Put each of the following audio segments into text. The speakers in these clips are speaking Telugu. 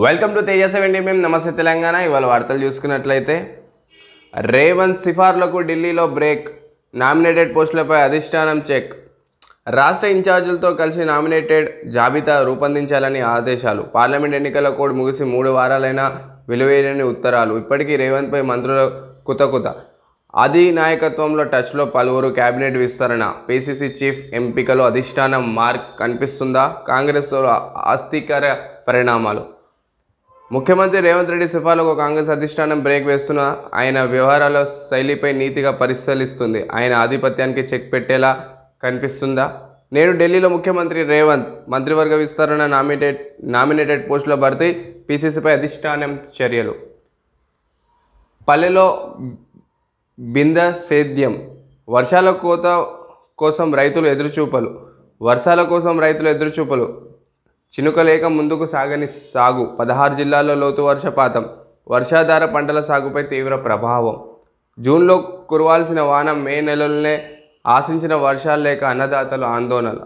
వెల్కమ్ టు తేజ 70 మేము నమస్తే తెలంగాణ. ఇవాళ వార్తలు చూసుకున్నట్లయితే రేవంత్ సిఫార్లకు ఢిల్లీలో బ్రేక్, నామినేటెడ్ పోస్టులపై అధిష్టానం చెక్, రాష్ట్ర ఇన్ఛార్జీలతో కలిసి నామినేటెడ్ జాబితా రూపొందించాలని ఆదేశాలు, పార్లమెంట్ ఎన్నికల కోడ్ ముగిసి 3 వారాలైనా వెలువెయ్యని ఉత్తరాలు, ఇప్పటికీ రేవంత్పై మంత్రుల కుతకుత, ఆది నాయకత్వంలో టచ్లో పలువురు, కేబినెట్ విస్తరణ, పీసీసీ చీఫ్ ఎంపికలో అధిష్టానం మార్క్ కనిపిస్తుందా, కాంగ్రెస్లో ఆస్తికర పరిణామాలు, ముఖ్యమంత్రి రేవంత్ రెడ్డి సిఫార్లకు కాంగ్రెస్ అధిష్టానం బ్రేక్ వేస్తున్న ఆయన వ్యవహారాల శైలిపై నీతిగా పరిశీలిస్తుంది. ఆయన ఆధిపత్యానికి చెక్ పెట్టేలా కనిపిస్తుందా? నేడు ఢిల్లీలో ముఖ్యమంత్రి రేవంత్ మంత్రివర్గ విస్తరణ, నామినేటెడ్ పోస్టుల భర్తీ, పీసీసీపై అధిష్టానం చర్యలు. పల్లెలో బింద సేద్యం, వర్షాల కోసం రైతులు ఎదురుచూపలు, చినుకలేక ముందుకు సాగని సాగు, 16 జిల్లాల్లో లోతు వర్షపాతం, వర్షాధార పంటల సాగుపై తీవ్ర ప్రభావం, జూన్లో కురవాల్సిన వాన మే నెలలోనే ఆశించిన వర్షాలు లేక అన్నదాతలు ఆందోళన.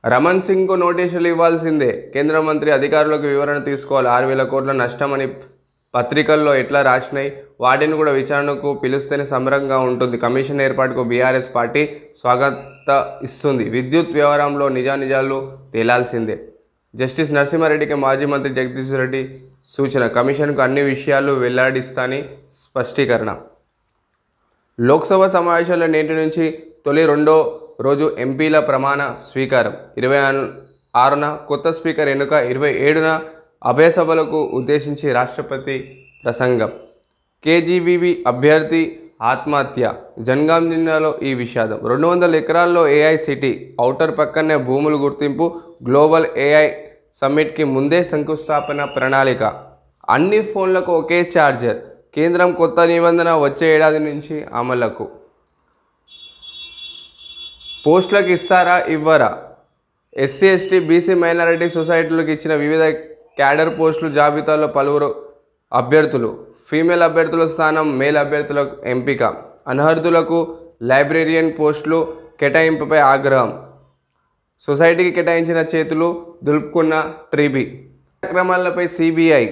రమణ్ సింగ్కు నోటీసులు ఇవ్వాల్సిందే, కేంద్ర మంత్రి అధికారులకు వివరణ తీసుకోవాలి, 6,000 కోట్ల నష్టమని పత్రికల్లో ఎట్లా రాసినాయి, వాటిని కూడా విచారణకు పిలుస్తేనే సమరంగా ఉంటుంది. కమిషన్ ఏర్పాటుకు బీఆర్ఎస్ పార్టీ స్వాగత ఇస్తుంది. విద్యుత్ వ్యవహారంలో నిజానిజాలు తేలాల్సిందే. జస్టిస్ నరసింహారెడ్డికి మాజీ మంత్రి జగదీష్ రెడ్డి సూచన, కమిషన్కు అన్ని విషయాలు వెల్లడిస్తాని స్పష్టీకరణ. లోక్సభ సమావేశాల్లో నేటి నుంచి తొలి 2వ రోజు ఎంపీల ప్రమాణ స్వీకారం, 26న కొత్త స్పీకర్ ఎన్నుక, 27న అభయసభలకు ఉద్దేశించి రాష్ట్రపతి ప్రసంగం. కేజీబీవీ అభ్యర్థి ఆత్మహత్య, జనగాం జిల్లాలో ఈ విషాదం. 200 ఎకరాల్లో ఏఐ సిటీ, ఔటర్ పక్కనే భూములు గుర్తింపు, గ్లోబల్ ఏఐ సమ్మిట్కి ముందే శంకుస్థాపన ప్రణాళిక. అన్ని ఫోన్లకు ఒకే ఛార్జర్, కేంద్రం కొత్త నిబంధన వచ్చే ఏడాది నుంచి అమలుకు. పోస్టులకు ఇస్తారా ఇవ్వరా, ఎస్సీ ఎస్టీ బీసీ మైనారిటీ సొసైటీలకు ఇచ్చిన వివిధ క్యాడర్ పోస్టుల జాబితాలో పలువురు అభ్యర్థులు, ఫీమేల్ అభ్యర్థుల స్థానం మేల్ అభ్యర్థులకు ఎంపిక, అనర్హులకు లైబ్రేరియన్ పోస్టులు కేటాయింపుపై ఆగ్రహం, సొసైటీకి కేటాయించిన చేతులు దులుపుకున్న ట్రిబీ. అక్రమాలపై సిబిఐ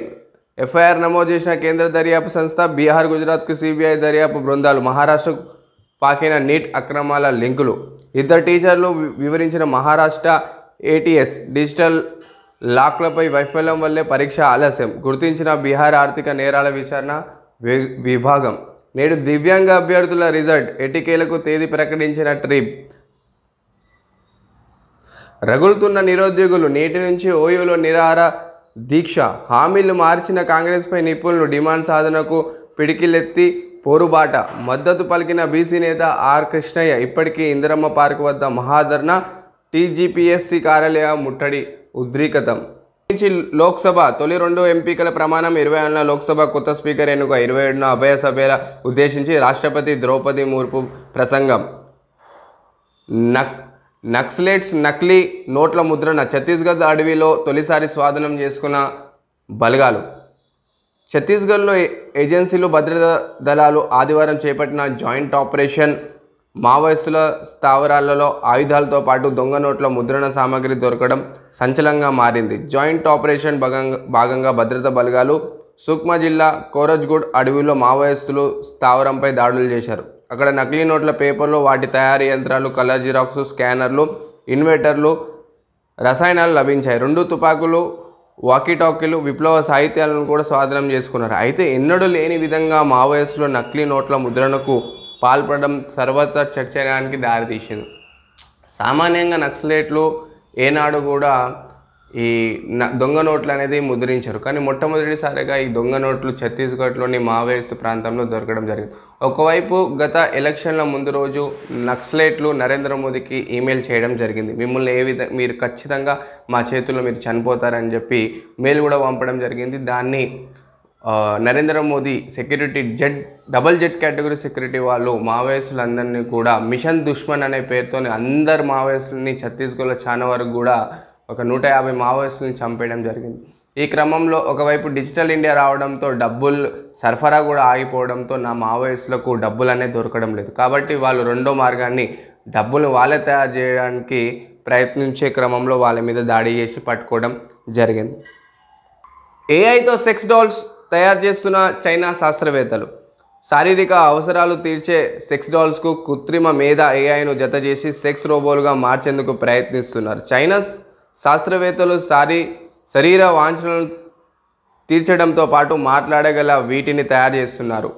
ఎఫ్ఐఆర్ నమోదు చేసిన కేంద్ర దర్యాప్తు సంస్థ, బీహార్ గుజరాత్కు సిబిఐ దర్యాప్తు బృందాలు, మహారాష్ట్రకు పాకిన నీట్ అక్రమాల లింకులు, 2 టీచర్లు వివరించిన మహారాష్ట్ర ఏటీఎస్ డిజిటల్ లాక్లపై వైఫల్యం వల్లే పరీక్ష ఆలస్యం, గుర్తించిన బీహార్ ఆర్థిక నేరాల విచారణ విభాగం. నేడు దివ్యాంగ అభ్యర్థుల రిజల్ట్, ఎటికేలకు తేదీ ప్రకటించిన ట్రిబ్. రగులుతున్న నిరుద్యోగులు, నేటి నుంచి ఓయూలో నిరాహార దీక్ష, హామీలు మార్చిన కాంగ్రెస్పై నిపుణులు, డిమాండ్ సాధనకు పిడికిలెత్తి పోరుబాట, మద్దతు పలికిన బీసీ నేత ఆర్ కృష్ణయ్య. ఇప్పటికీ ఇందిరమ్మ పార్క్ వద్ద మహాధర్నా, టీజీపీఎస్సీ కార్యాలయ ముట్టడి ఉద్రిక్తతం. నుంచి లోక్సభ తొలి 2 ఎంపికల ప్రమాణం, 26న లోక్సభ కొత్త స్పీకర్ ఎన్నుక, 27న అభయ సభల ఉద్దేశించి రాష్ట్రపతి ద్రౌపది ముర్ము ప్రసంగం. నక్సలైట్స్ నకిలీ నోట్ల ముద్రణ, ఛత్తీస్గఢ్ అడవిలో తొలిసారి స్వాధీనం చేసుకున్న బలగాలు. ఛత్తీస్గఢ్లో ఏజెన్సీలు, భద్రతా దళాలు ఆదివారం చేపట్టిన జాయింట్ ఆపరేషన్. మావోయిస్టుల స్థావరాలలో ఆయుధాలతో పాటు దొంగ నోట్ల ముద్రణ సామాగ్రి దొరకడం సంచలనంగా మారింది. జాయింట్ ఆపరేషన్ భాగంగా భద్రతా బలగాలు సుక్మా జిల్లా కోరజ్గూడ్ అడవిలో మావోయిస్టులు స్థావరంపై దాడులు చేశారు. అక్కడ నకిలీ నోట్ల పేపర్లు, వాటి తయారీ యంత్రాలు, కలర్ జిరాక్స్, స్కానర్లు, ఇన్వర్టర్లు, రసాయనాలు లభించాయి. 2 తుపాకులు, వాకీటాకీలు, విప్లవ సాహిత్యాలను కూడా స్వాధీనం చేసుకున్నారు. అయితే ఎన్నడూ లేని విధంగా మావోయిస్టులు నకిలీ నోట్ల ముద్రణకు పాల్పడడం సర్వత్ర చర్చడానికి దారితీసింది. సామాన్యంగా నక్సలైట్లు ఏనాడు కూడా ఈ దొంగ నోట్లు అనేది ముద్రించారు. కానీ మొట్టమొదటిసారిగా ఈ దొంగ నోట్లు ఛత్తీస్గఢ్లోని మావోయిస్ట్ ప్రాంతంలో దొరకడం జరిగింది. ఒకవైపు గత ఎలక్షన్ల ముందు రోజు నక్సలైట్లు నరేంద్ర మోదీకి ఈమెయిల్ చేయడం జరిగింది. మిమ్మల్ని మీరు ఖచ్చితంగా మా చేతుల్లో మీరు చనిపోతారని చెప్పి మెయిల్ కూడా పంపడం జరిగింది. దాన్ని Narendra Modi security double Z category security వాళ్ళు మావోయిస్టులందరినీ కూడా మిషన్ దుష్మన్ అనే పేరుతో అందరు మావోయిస్టులని ఛత్తీస్గఢ్లో చాలా వరకు కూడా ఒక 150 మావోయిస్టులను చంపేయడం జరిగింది. ఈ క్రమంలో ఒకవైపు డిజిటల్ ఇండియా రావడంతో డబ్బులు సరఫరా కూడా ఆగిపోవడంతో నా మావోయిస్టులకు డబ్బులు అనేది దొరకడం లేదు. కాబట్టి వాళ్ళు 2వ మార్గాన్ని, డబ్బులు వాళ్ళే తయారు చేయడానికి ప్రయత్నించే క్రమంలో వాళ్ళ మీద దాడి చేసి పట్టుకోవడం జరిగింది. ఏఐతో సెక్స్ డాల్స్ తయారు చేస్తున్న చైనా శాస్త్రవేత్తలు. శారీరక అవసరాలు తీర్చే సెక్స్ డాల్స్కు కృత్రిమ మేధ ఏఐను జత చేసి సెక్స్ రోబోలుగా మార్చేందుకు ప్రయత్నిస్తున్నారు. చైనా శాస్త్రవేత్తలు శరీర వాంఛనలను తీర్చడంతో పాటు మాట్లాడగల వీటిని తయారు చేస్తున్నారు.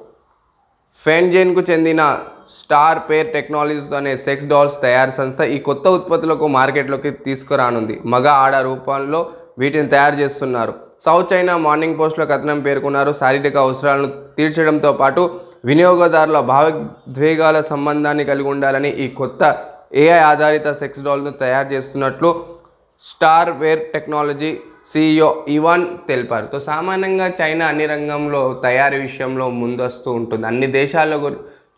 ఫెన్జెన్కు చెందిన స్టార్ పేర్ టెక్నాలజీస్ అనే సెక్స్ డాల్స్ తయారు సంస్థ ఈ కొత్త ఉత్పత్తులకు మార్కెట్లోకి తీసుకురానుంది. మగ ఆడ రూపంలో వీటిని తయారు చేస్తున్నారు. సౌత్ చైనా మార్నింగ్ పోస్ట్లో కథనం పేర్కొన్నారు. శారీరక అవసరాలను తీర్చడంతో పాటు వినియోగదారుల భావోద్వేగాల సంబంధాన్ని కలిగి ఉండాలని ఈ కొత్త ఏఐ ఆధారిత సెక్స్ డాల్ను తయారు చేస్తున్నట్లు star ware technology CEO Evan తెలిపారు. సో సామాన్యంగా చైనా అన్ని రంగంలో తయారీ విషయంలో ముందొస్తూ ఉంటుంది. అన్ని దేశాల్లో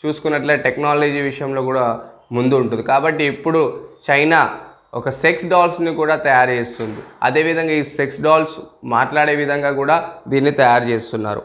చూసుకున్నట్లయితే టెక్నాలజీ విషయంలో కూడా ముందు ఉంటుంది. కాబట్టి ఇప్పుడు చైనా ఒక సెక్స్ డాల్స్ని కూడా తయారు చేస్తుంది. అదేవిధంగా ఈ సెక్స్ డాల్స్ మాట్లాడే విధంగా కూడా దీన్ని తయారు చేస్తున్నారు.